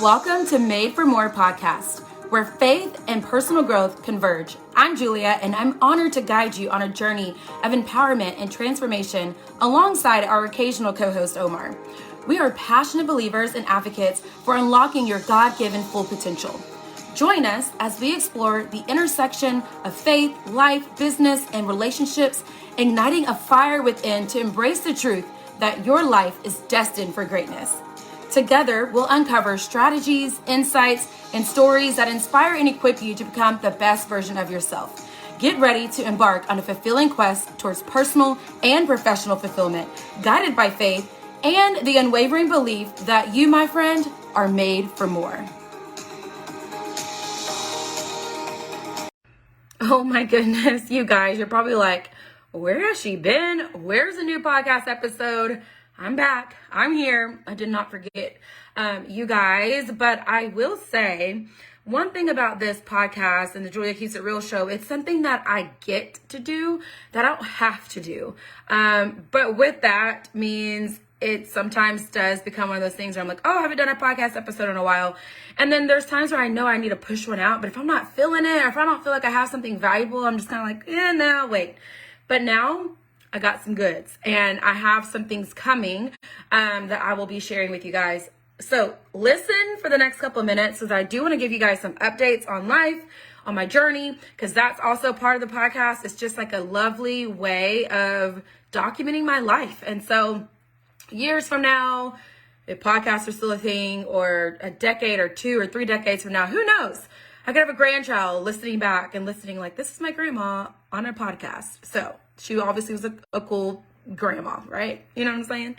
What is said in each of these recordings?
Welcome to Made for More podcast, where faith and personal growth converge. I'm Julia, and I'm honored to guide you on a journey of empowerment and transformation alongside our occasional co-host, Omar. We are passionate believers and advocates for unlocking your God-given full potential. Join us as we explore the intersection of faith, life, business, and relationships, igniting a fire within to embrace the truth that your life is destined for greatness. Together, we'll uncover strategies, insights, and stories that inspire and equip you to become the best version of yourself. Get ready to embark on a fulfilling quest towards personal and professional fulfillment, guided by faith and the unwavering belief that you, my friend, are made for more. Oh my goodness, you guys, you're probably like, where has she been? Where's a new podcast episode? I'm back. I'm here. I did not forget you guys, but I will say one thing about this podcast and the Julia Keeps It Real show, it's something that I get to do that I don't have to do. But with that means it sometimes does become one of those things where I'm like, oh, I haven't done a podcast episode in a while. And then there's times where I know I need to push one out, but if I'm not feeling it, or if I don't feel like I have something valuable, I'm just kind of like, no, wait. But now I got some goods and I have some things coming that I will be sharing with you guys. So listen for the next couple of minutes, because I do want to give you guys some updates on life, on my journey, because that's also part of the podcast. It's just like a lovely way of documenting my life. And so years from now, if podcasts are still a thing, or a decade or 2 or 3 decades from now, who knows? I could have a grandchild listening back and listening like, this is my grandma on a podcast. So she obviously was a cool grandma, right? You know what I'm saying?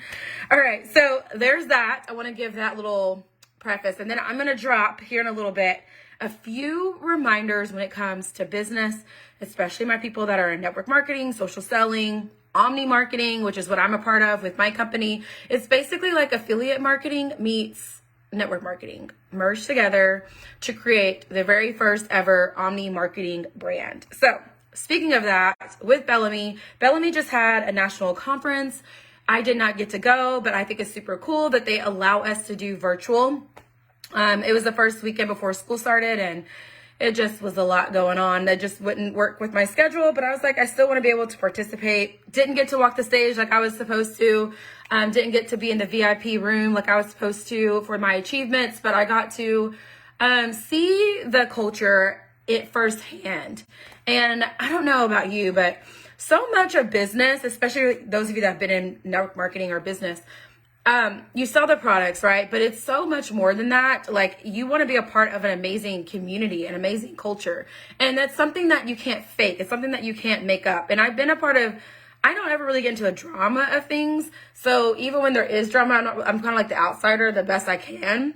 All right, so there's that. I want to give that little preface, and then I'm going to drop here in a little bit a few reminders when it comes to business, especially my people that are in network marketing, social selling, omni marketing, which is what I'm a part of with my company. It's basically like affiliate marketing meets network marketing merged together to create the very first ever omni marketing brand. So speaking of that, with Bellamy just had a national conference. I did not get to go, but I think it's super cool that they allow us to do virtual. It was the first weekend before school started, and it just was a lot going on that just wouldn't work with my schedule. But I was like, I still want to be able to participate. Didn't get to walk the stage like I was supposed to. Didn't get to be in the VIP room like I was supposed to for my achievements, but I got to see the culture it firsthand. And I don't know about you, but so much of business, especially those of you that have been in network marketing or business, you sell the products, right? But it's so much more than that. Like, you want to be a part of an amazing community, an amazing culture. And that's something that you can't fake. It's something that you can't make up. And I've been a part of, I don't ever really get into a drama of things. So even when there is drama, I'm kind of like the outsider the best I can.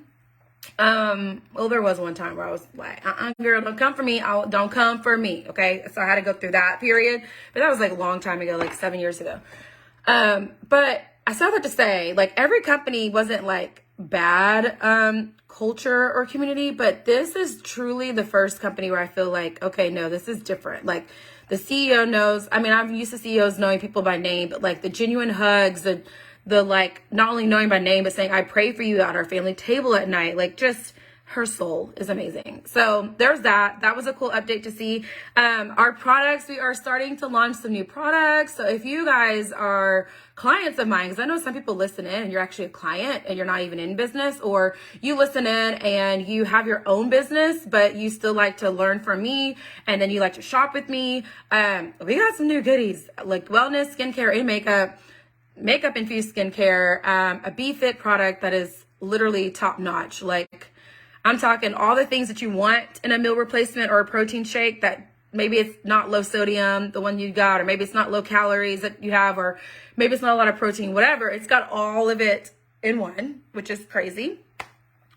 Well, there was one time where I was like, girl, don't come for me. Don't come for me. Okay. So I had to go through that period, but that was like a long time ago, like 7 years ago. But I saw that to say, like, every company wasn't like bad, culture or community, but this is truly the first company where I feel like, okay, no, this is different. Like, the CEO knows, I mean, I'm used to CEOs knowing people by name, but like the genuine hugs, the like, not only knowing by name, but saying, I pray for you at our family table at night. Like, just her soul is amazing. So there's that. That was a cool update to see. Our products, we are starting to launch some new products. So if you guys are clients of mine, because I know some people listen in and you're actually a client and you're not even in business, or you listen in and you have your own business, but you still like to learn from me and then you like to shop with me. We got some new goodies like wellness, skincare, and makeup infused skincare, a BeFit product that is literally top notch. Like, I'm talking all the things that you want in a meal replacement or a protein shake, that maybe it's not low sodium, the one you got, or maybe it's not low calories that you have, or maybe it's not a lot of protein, whatever. It's got all of it in one, which is crazy.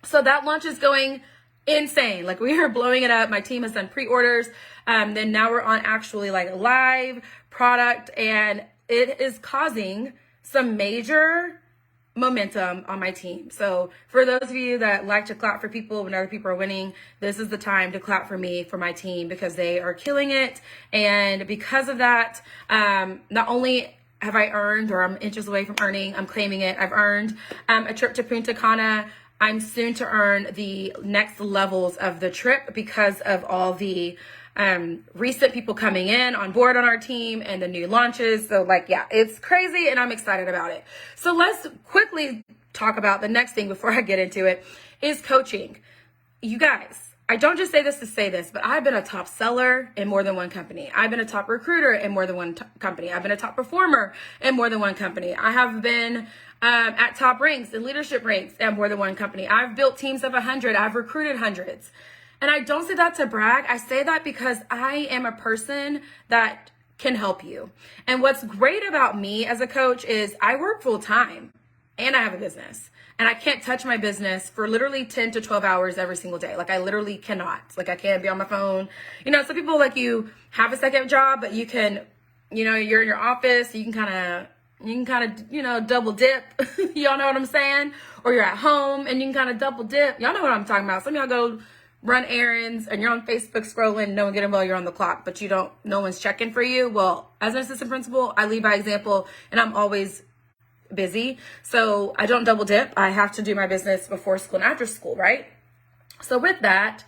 So that launch is going insane. Like, we are blowing it up. My team has done pre-orders. Then now we're on actually like live product, and it is causing some major momentum on my team. So for those of you that like to clap for people when other people are winning, this is the time to clap for me, for my team, because they are killing it. And because of that, not only have I earned, or I'm inches away from earning, I'm claiming it, I've earned a trip to Punta Cana. I'm soon to earn the next levels of the trip because of all the recent people coming in on board on our team and the new launches. So like, yeah, it's crazy and I'm excited about it. So let's quickly talk about the next thing before I get into it is coaching. You guys, I don't just say this to say this, but I've been a top seller in more than one company. I've been a top recruiter in more than one company. I've been a top performer in more than one company. I have been at top ranks and leadership ranks at more than one company. I've built teams of 100. I've recruited hundreds. And I don't say that to brag. I say that because I am a person that can help you. And what's great about me as a coach is I work full time and I have a business. And I can't touch my business for literally 10 to 12 hours every single day. Like I literally cannot. Like I can't be on my phone. You know, some people like you have a second job, but you can, you know, you're in your office, you can kind of, you know, double dip. Y'all know what I'm saying? Or you're at home and you can kind of double dip. Y'all know what I'm talking about. Some of y'all go run errands and you're on Facebook scrolling, no one getting well, you're on the clock, but no one's checking for you. Well, as an assistant principal, I lead by example and I'm always busy. So I don't double dip. I have to do my business before school and after school, right? So with that,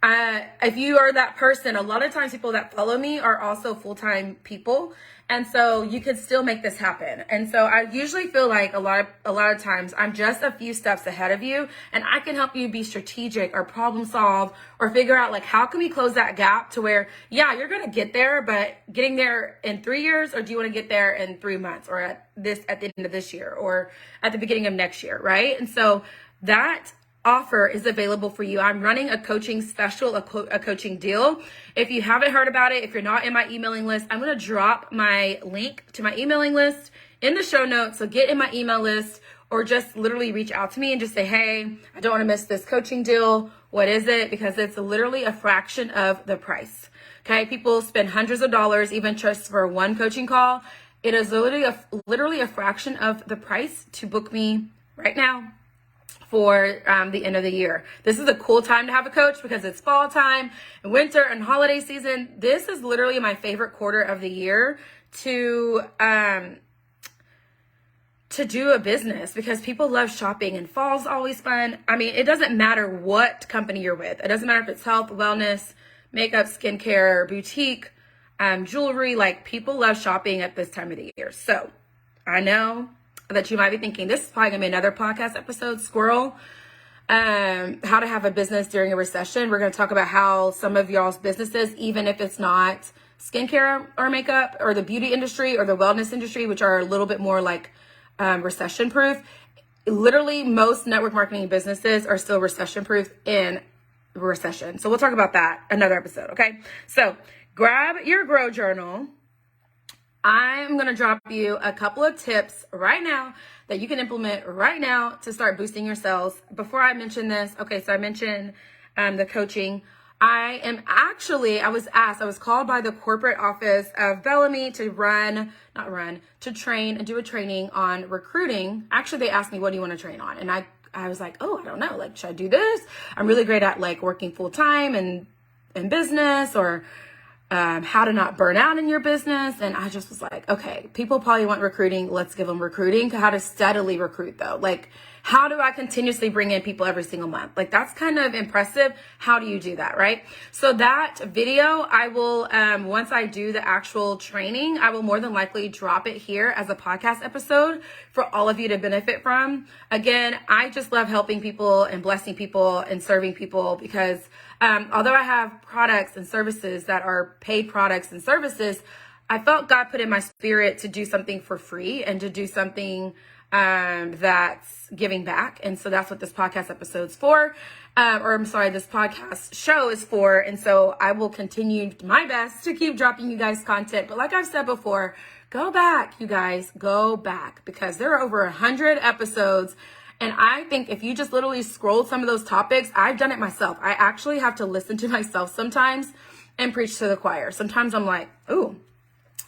if you are that person, a lot of times people that follow me are also full-time people. And so you could still make this happen. And so I usually feel like a lot of times I'm just a few steps ahead of you and I can help you be strategic or problem solve or figure out like, how can we close that gap to where, yeah, you're going to get there, but getting there in 3 years, or do you want to get there in 3 months or at the end of this year or at the beginning of next year, right? And so that offer is available for you. I'm running a coaching special, a coaching deal. If you haven't heard about it, if you're not in my emailing list, I'm going to drop my link to my emailing list in the show notes. So get in my email list or just literally reach out to me and just say, hey, I don't want to miss this coaching deal. What is it? Because it's literally a fraction of the price. Okay. People spend hundreds of dollars, even just for one coaching call. It is literally a fraction of the price to book me right now for the end of the year. This is a cool time to have a coach because it's fall time and winter and holiday season. This is literally my favorite quarter of the year to do a business because people love shopping and fall's always fun. I mean, it doesn't matter what company you're with. It doesn't matter if it's health, wellness, makeup, skincare, boutique, jewelry. Like people love shopping at this time of the year. So I know that you might be thinking, this is probably gonna be another podcast episode, squirrel, how to have a business during a recession. We're gonna talk about how some of y'all's businesses, even if it's not skincare or makeup or the beauty industry or the wellness industry, which are a little bit more like recession proof, literally most network marketing businesses are still recession proof in recession. So we'll talk about that another episode. Okay. So grab your Grow Journal. I'm going to drop you a couple of tips right now that you can implement right now to start boosting your sales. Before I mention this, okay, so I mentioned the coaching. I was called by the corporate office of Bellamy to train and do a training on recruiting. Actually, they asked me, what do you want to train on? And I was like, oh, I don't know. Like, should I do this? I'm really great at like working full time and in business, or how to not burn out in your business. And I just was like, okay, people probably want recruiting. Let's give them recruiting. How to steadily recruit though. Like, how do I continuously bring in people every single month? Like, that's kind of impressive. How do you do that, right? So that video, I will, once I do the actual training, I will more than likely drop it here as a podcast episode for all of you to benefit from. Again, I just love helping people and blessing people and serving people because although I have products and services that are paid products and services, I felt God put in my spirit to do something for free and to do something that's giving back. And so that's what this podcast episode's for. This podcast show is for. And so I will continue my best to keep dropping you guys content. But like I've said before, go back, you guys, go back, because there are over 100 episodes. And I think if you just literally scroll some of those topics, I've done it myself. I actually have to listen to myself sometimes and preach to the choir. Sometimes I'm like, ooh,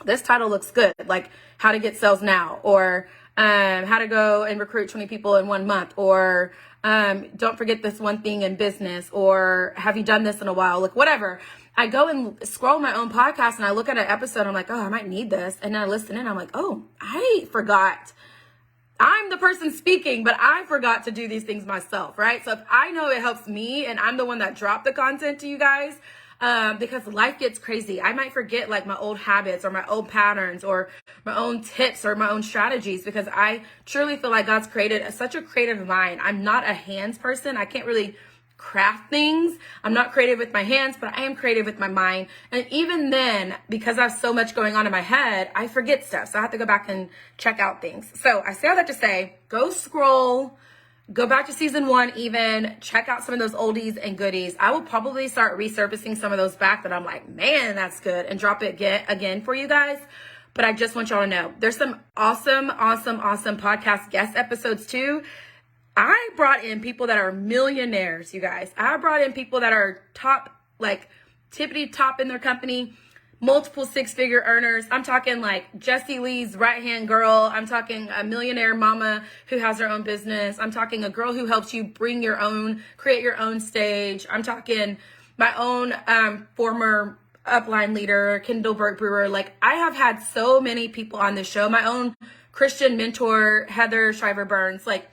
this title looks good. Like how to get sales now, or how to go and recruit 20 people in 1 month, or don't forget this one thing in business, or have you done this in a while? Like whatever. I go and scroll my own podcast and I look at an episode. I'm like, oh, I might need this. And then I listen in. I'm like, oh, I forgot I'm the person speaking, but I forgot to do these things myself, right? So if I know it helps me and I'm the one that dropped the content to you guys, because life gets crazy. I might forget like my old habits or my old patterns or my own tips or my own strategies, because I truly feel like God's created such a creative mind. I'm not a hands person. I can't really craft things. I'm not creative with my hands, but I am creative with my mind. And even then, because I have so much going on in my head, I forget stuff. So I have to go back and check out things. So I say all that to say, go scroll, go back to season 1, even check out some of those oldies and goodies. I will probably start resurfacing some of those back that I'm like, man, that's good, and drop it again for you guys. But I just want y'all to know there's some awesome podcast guest episodes too. I brought in people that are millionaires, you guys. I brought in people that are top, like tippity top in their company, multiple 6-figure earners. I'm talking like Jessie Lee's right-hand girl. I'm talking a millionaire mama who has her own business. I'm talking a girl who helps you create your own stage. I'm talking my own former upline leader, Kendall Burke Brewer. Like, I have had so many people on this show. My own Christian mentor, Heather Shriver Burns. Like,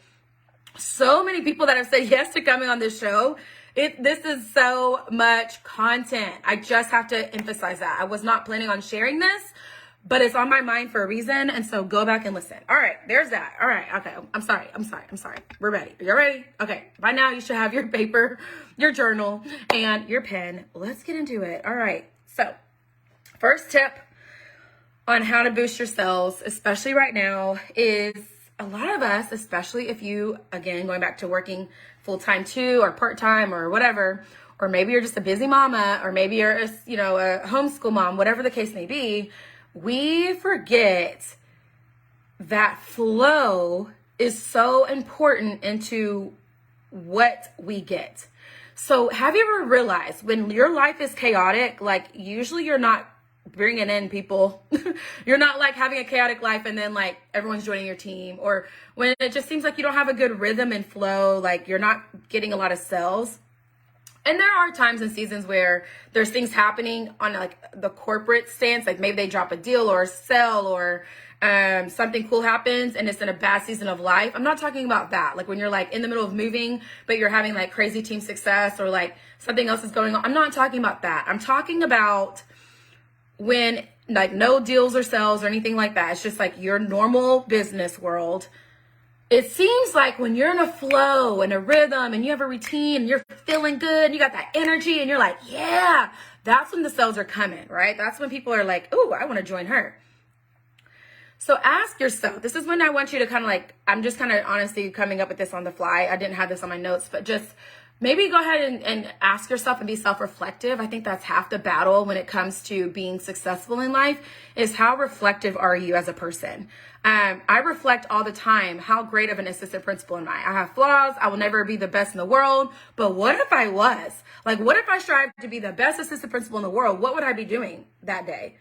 so many people that have said yes to coming on this show. This is so much content. I just have to emphasize that. I was not planning on sharing this, but it's on my mind for a reason. And so go back and listen. All right, there's that. All right, okay. I'm sorry. We're ready. You're ready? Okay. By now you should have your paper, your journal, and your pen. Let's get into it. All right. So first tip on how to boost your sales, especially right now, is a lot of us, especially if you, again, going back to working full-time too, or part-time or whatever, or maybe you're just a busy mama, or maybe you're a homeschool mom, whatever the case may be, we forget that flow is so important into what we get. So have you ever realized when your life is chaotic, like usually you're not bringing in people. You're not like having a chaotic life and then like everyone's joining your team, or when it just seems like you don't have a good rhythm and flow, like you're not getting a lot of sales. And there are times and seasons where there's things happening on like the corporate stance, like maybe they drop a deal or a sell, or something cool happens and it's in a bad season of life. I'm not talking about that. Like when you're like in the middle of moving, but you're having like crazy team success, or like something else is going on. I'm not talking about that. I'm talking about when like no deals or sales or anything like that. It's just like your normal business world. It seems like when you're in a flow and a rhythm and you have a routine and you're feeling good and you got that energy and you're like, yeah, that's when the sales are coming, right? That's when people are like, oh, I want to join her. So ask yourself, this is when I want you to kind of like, I'm just kind of honestly coming up with this on the fly. I didn't have this on my notes, but just maybe go ahead and ask yourself and be self-reflective. I think that's half the battle when it comes to being successful in life, is how reflective are you as a person? I reflect all the time. How great of an assistant principal am I? I have flaws. I will never be the best in the world. But what if I was? Like, what if I strived to be the best assistant principal in the world? What would I be doing that day?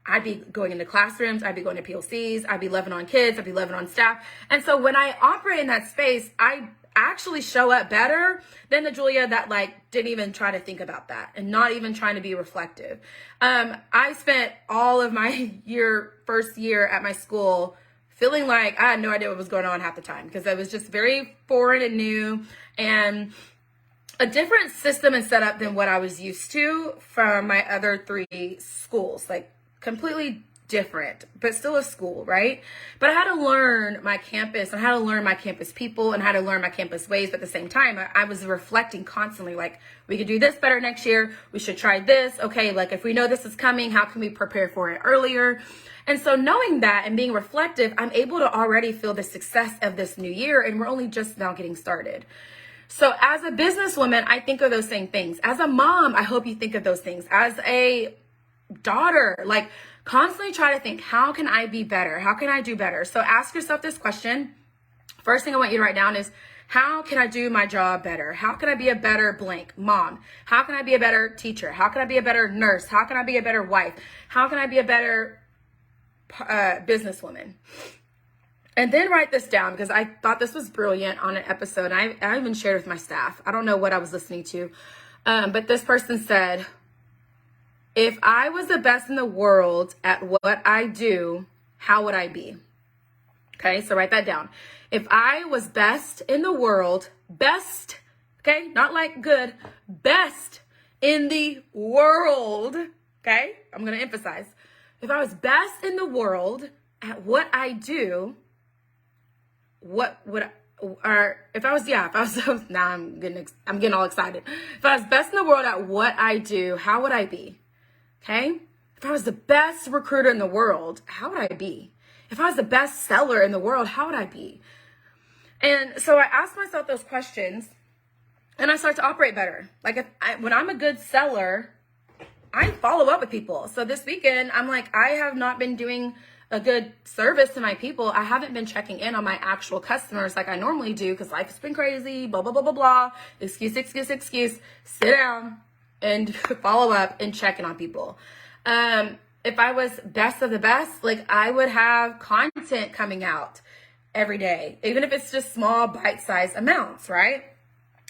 I'd be going into classrooms. I'd be going to PLCs. I'd be loving on kids. I'd be loving on staff. And so when I operate in that space, I actually show up better than the Julia that like didn't even try to think about that and not even trying to be reflective. I spent all of my first year at my school feeling like I had no idea what was going on half the time, because I was just very foreign and new and a different system and setup than what I was used to from my other 3 schools, like completely different, but still a school, right? But I had to learn my campus and how to learn my campus people and how to learn my campus ways. But at the same time, I was reflecting constantly, like, we could do this better next year. We should try this. Okay, like if we know this is coming, how can we prepare for it earlier? And so knowing that and being reflective, I'm able to already feel the success of this new year, and we're only just now getting started. So as a businesswoman, I think of those same things. As a mom, I hope you think of those things. As a daughter, like, constantly try to think, how can I be better? How can I do better? So ask yourself this question. First thing I want you to write down is, how can I do my job better? How can I be a better blank mom? How can I be a better teacher? How can I be a better nurse? How can I be a better wife? How can I be a better businesswoman? And then write this down, because I thought this was brilliant on an episode. I even shared it with my staff. I don't know what I was listening to, but this person said, if I was the best in the world at what I do, how would I be? Okay, so write that down. If I was best in the world, best, okay, not like good, best in the world, okay, I'm going to emphasize. If I was best in the world at what I do, what would I, or if I was, now I'm getting all excited. If I was best in the world at what I do, how would I be? Okay. If I was the best recruiter in the world, how would I be? If I was the best seller in the world, how would I be? And so I asked myself those questions and I start to operate better. Like when I'm a good seller, I follow up with people. So this weekend, I'm like, I have not been doing a good service to my people. I haven't been checking in on my actual customers like I normally do because life has been crazy, blah, blah, blah, blah, blah. Excuse. Sit down and follow up and check in on people. If I was best of the best, like I would have content coming out every day, even if it's just small bite-sized amounts, right?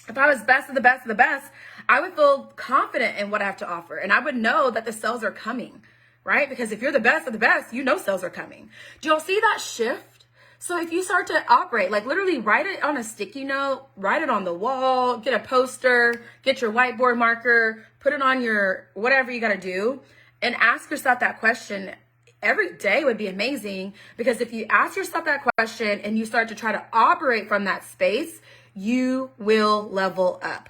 If I was best of the best of the best, I would feel confident in what I have to offer. And I would know that the sales are coming, right? Because if you're the best of the best, you know sales are coming. Do y'all see that shift? So if you start to operate, like literally write it on a sticky note, write it on the wall, get a poster, get your whiteboard marker, put it on your whatever you got to do, and ask yourself that question every day would be amazing. Because if you ask yourself that question and you start to try to operate from that space, you will level up.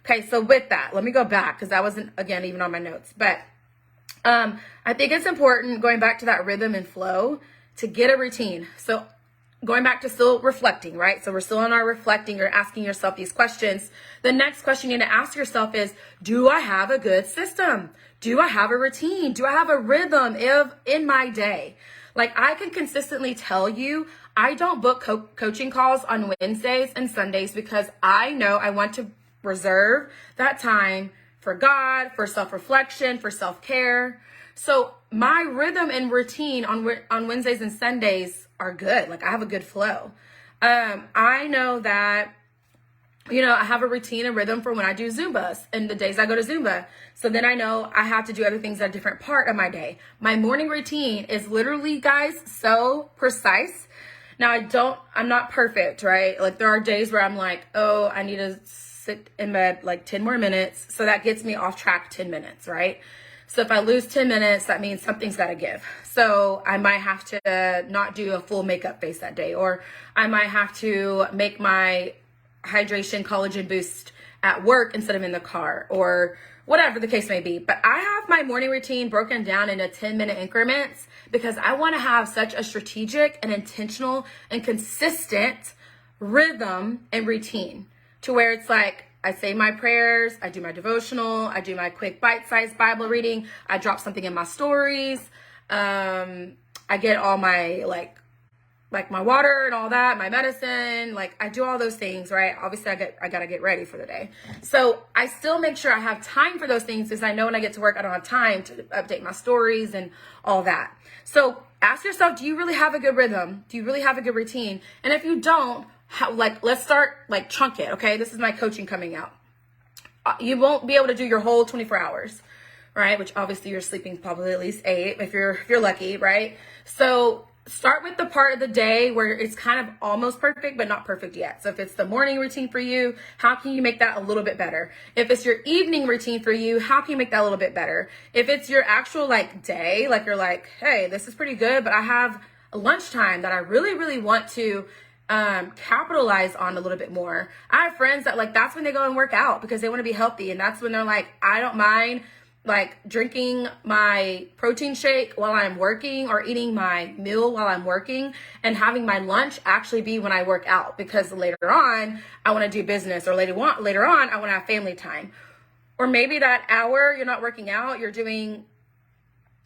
Okay, so with that, let me go back because that wasn't, again, even on my notes. But I think it's important, going back to that rhythm and flow, to get a routine. So going back to still reflecting, right? So we're still on our reflecting or asking yourself these questions. The next question you need to ask yourself is, do I have a good system? Do I have a routine? Do I have a rhythm in my day? Like I can consistently tell you, I don't book coaching calls on Wednesdays and Sundays because I know I want to reserve that time for God, for self-reflection, for self-care. So my rhythm and routine on Wednesdays and Sundays are good. Like I have a good flow. I know that, I have a routine and rhythm for when I do Zumbas and the days I go to Zumba. So then I know I have to do other things at a different part of my day. My morning routine is literally, guys, so precise. Now I'm not perfect, right? Like there are days where I'm like, oh, I need to sit in bed like 10 more minutes. So that gets me off track 10 minutes, right? So if I lose 10 minutes, that means something's got to give. So I might have to not do a full makeup face that day, or I might have to make my hydration collagen boost at work instead of in the car, or whatever the case may be. But I have my morning routine broken down into 10-minute increments because I want to have such a strategic and intentional and consistent rhythm and routine to where it's like, I say my prayers, I do my devotional, I do my quick bite-sized Bible reading, I drop something in my stories, I get all my like my water and all that, my medicine, like I do all those things, right? Obviously I gotta get ready for the day. So I still make sure I have time for those things because I know when I get to work, I don't have time to update my stories and all that. So ask yourself, do you really have a good rhythm? Do you really have a good routine? And if you don't, let's start chunk it. Okay. This is my coaching coming out. You won't be able to do your whole 24 hours, right? Which obviously you're sleeping probably at least 8 if you're lucky, right? So start with the part of the day where it's kind of almost perfect, but not perfect yet. So if it's the morning routine for you, how can you make that a little bit better? If it's your evening routine for you, how can you make that a little bit better? If it's your actual day, like you're like, hey, this is pretty good, but I have a lunchtime that I really, really want to capitalize on a little bit more. I have friends that that's when they go and work out because they want to be healthy. And that's when they're like, I don't mind drinking my protein shake while I'm working or eating my meal while I'm working and having my lunch actually be when I work out because later on I want to do business, or later on I want to have family time. Or maybe that hour you're not working out, you're doing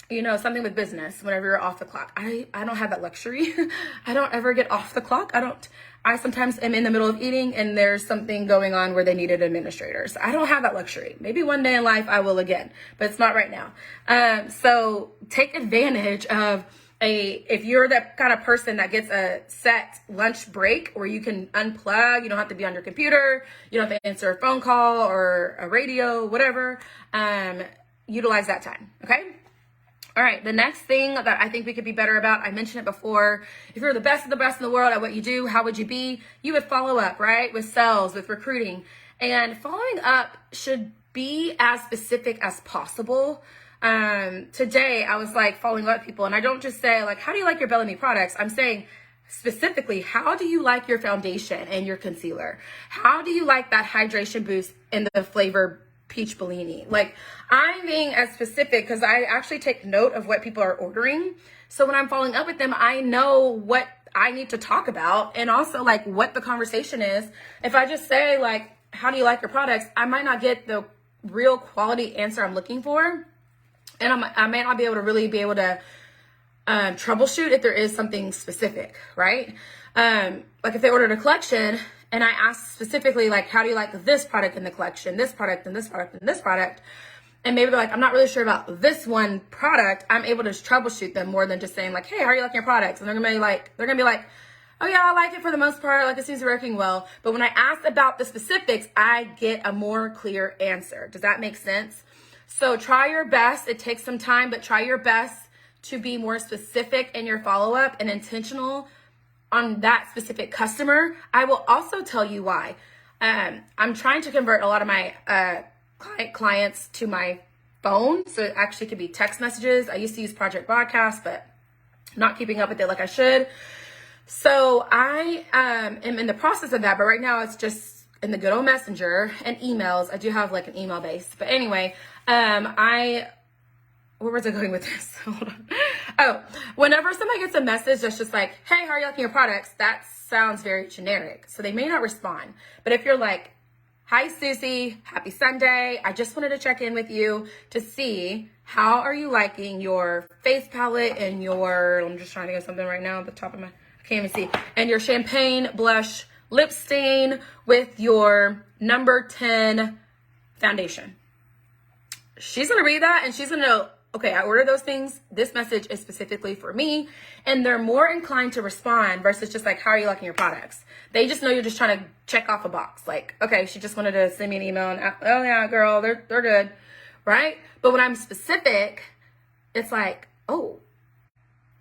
something with business whenever you're off the clock. I don't have that luxury. I don't ever get off the clock. I sometimes am in the middle of eating and there's something going on where they needed administrators. I don't have that luxury. Maybe one day in life I will again, but it's not right now. So take advantage of if you're the kind of person that gets a set lunch break where you can unplug, you don't have to be on your computer, you don't have to answer a phone call or a radio, whatever, utilize that time. Okay. All right, the next thing that I think we could be better about, I mentioned it before. If you're the best of the best in the world at what you do, how would you be? You would follow up, right? With sales, with recruiting. And following up should be as specific as possible. Today, I was like following up with people, and I don't just say like, how do you like your Bellamy products? I'm saying specifically, how do you like your foundation and your concealer? How do you like that hydration boost in the flavor peach Bellini? Like, I'm being as specific because I actually take note of what people are ordering. So when I'm following up with them, I know what I need to talk about and also like what the conversation is. If I just say like, how do you like your products? I might not get the real quality answer I'm looking for. And I may not be able to really be able to troubleshoot if there is something specific, right? Like if they ordered a collection and I asked specifically, like, how do you like this product in the collection, this product and this product and this product? And maybe they're like, I'm not really sure about this one product. I'm able to troubleshoot them more than just saying like, hey, how are you liking your products? And they're gonna be like, oh yeah, I like it for the most part. Like it seems working well. But when I ask about the specifics, I get a more clear answer. Does that make sense? So try your best. It takes some time, but try your best to be more specific in your follow-up and intentional on that specific customer. I will also tell you why. I'm trying to convert a lot of my clients to my phone. So it actually could be text messages. I used to use Project Broadcast, but not keeping up with it like I should. So I am in the process of that, but right now it's just in the good old Messenger and emails. I do have like an email base, but anyway, where was I going with this? Hold on. Oh, whenever somebody gets a message that's just like, hey, how are you liking your products? That sounds very generic. So they may not respond. But if you're like, hi, Susie, happy Sunday. I just wanted to check in with you to see how are you liking your face palette and your, I'm just trying to get something right now at the top of my, I can't even see, and your champagne blush lip stain with your number 10 foundation. She's going to read that and she's going to know, okay, I ordered those things. This message is specifically for me. And they're more inclined to respond versus just like, how are you liking your products? They just know you're just trying to check off a box. Like, okay, she just wanted to send me an email and, oh yeah, girl, they're good. Right? But when I'm specific, it's like, oh,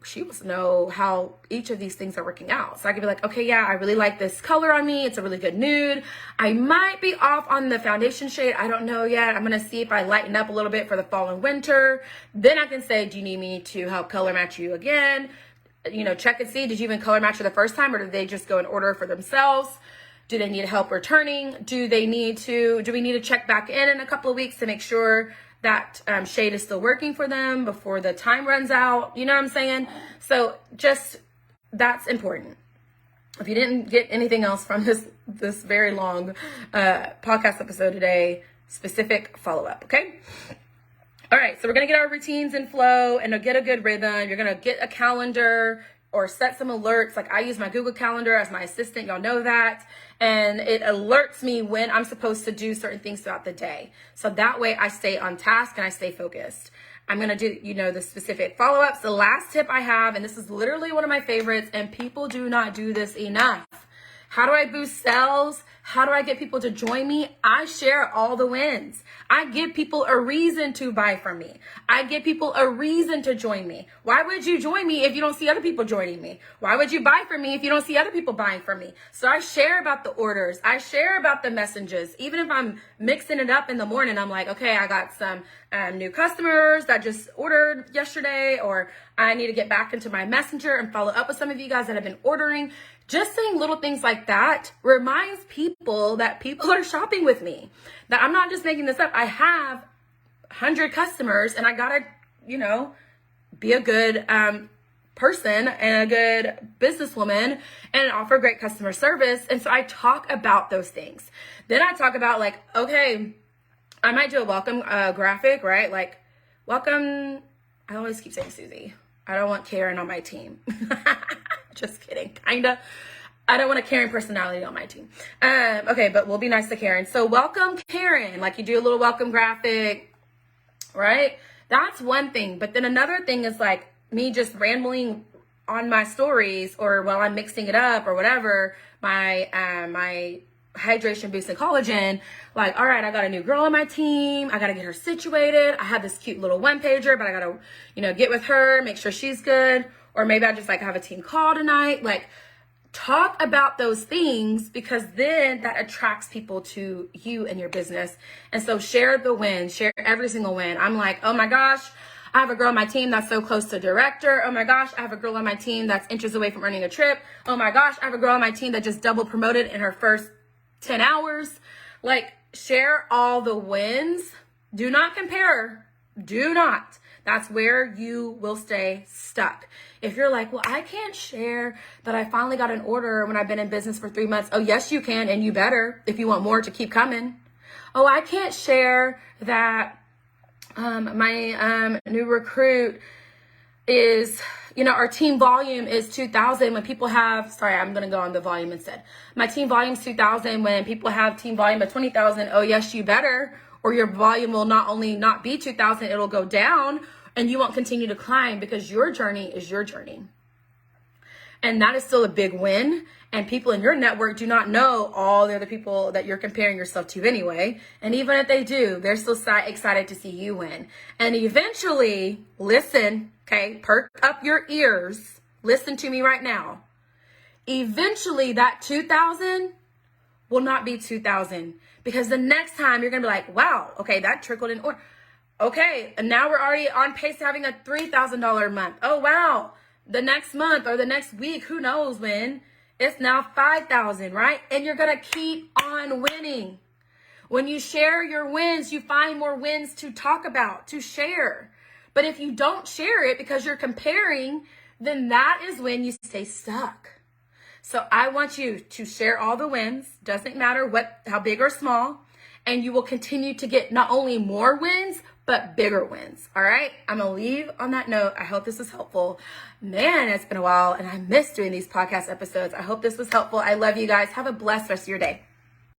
she must know how each of these things are working out. So I could be like, okay, yeah, I really like this color on me. It's a really good nude. I might be off on the foundation shade. I don't know yet. I'm going to see if I lighten up a little bit for the fall and winter. Then I can say, do you need me to help color match you again? You know, check and see, did you even color match her the first time or did they just go and order for themselves? Do they need help returning? Do we need to check back in a couple of weeks to make sure that shade is still working for them before the time runs out? You know what I'm saying? So just, that's important. If you didn't get anything else from this very long podcast episode today, specific follow-up, okay? All right, so we're going to get our routines in flow and get a good rhythm. You're going to get a calendar or set some alerts. Like I use my Google Calendar as my assistant. Y'all know that. And it alerts me when I'm supposed to do certain things throughout the day. So that way I stay on task and I stay focused. I'm going to do, the specific follow-ups. The last tip I have, and this is literally one of my favorites, and people do not do this enough. How do I boost sales? How do I get people to join me? I share all the wins. I give people a reason to buy from me. I give people a reason to join me. Why would you join me if you don't see other people joining me? Why would you buy from me if you don't see other people buying from me? So I share about the orders. I share about the messages. Even if I'm mixing it up in the morning, I'm like, okay, I got some new customers that just ordered yesterday, or I need to get back into my messenger and follow up with some of you guys that have been ordering. Just saying little things like that reminds people that people are shopping with me, that I'm not just making this up. I have 100 customers and I gotta, be a good person and a good businesswoman and offer great customer service. And so I talk about those things. Then I talk about like, okay, I might do a welcome graphic, right? Like, welcome. I always keep saying Susie. I don't want Karen on my team. Just kidding. Kinda. I don't want a Karen personality on my team. Okay, but we'll be nice to Karen. So welcome Karen. Like you do a little welcome graphic, right? That's one thing. But then another thing is like me just rambling on my stories or while I'm mixing it up or whatever, my hydration boosting collagen, like, all right, I got a new girl on my team. I got to get her situated. I have this cute little one pager, but I got to, get with her, make sure she's good. Or maybe I just like have a team call tonight. Like, talk about those things, because then that attracts people to you and your business. And so share the win, share every single win. I'm like, oh my gosh, I have a girl on my team that's so close to director. Oh my gosh, I have a girl on my team that's inches away from earning a trip. Oh my gosh, I have a girl on my team that just double promoted in her first 10 hours. Like, share all the wins. Do not compare. Do not. That's where you will stay stuck. If you're like, well, I can't share that I finally got an order when I've been in business for 3 months. Oh, yes, you can. And you better, if you want more to keep coming. Oh, I can't share that my new recruit is, our team volume is 2,000 when people have, sorry, I'm going to go on the volume instead. My team volume is 2,000 when people have team volume of 20,000. Oh, yes, you better, or your volume will not only not be 2,000, it'll go down and you won't continue to climb, because your journey is your journey. And that is still a big win. And people in your network do not know all the other people that you're comparing yourself to anyway. And even if they do, they're still excited to see you win. And eventually, listen, okay, perk up your ears. Listen to me right now. Eventually, that 2,000 will not be 2,000, because the next time you're going to be like, wow, okay, that trickled in. Or, okay, and now we're already on pace to having a $3,000 month. Oh, wow. The next month or the next week, who knows when, it's now 5,000, right? And you're going to keep on winning. When you share your wins, you find more wins to talk about, to share. But if you don't share it because you're comparing, then that is when you stay stuck. So I want you to share all the wins, doesn't matter how big or small, and you will continue to get not only more wins, but bigger wins. All right. I'm going to leave on that note. I hope this was helpful. Man, it's been a while and I miss doing these podcast episodes. I hope this was helpful. I love you guys. Have a blessed rest of your day.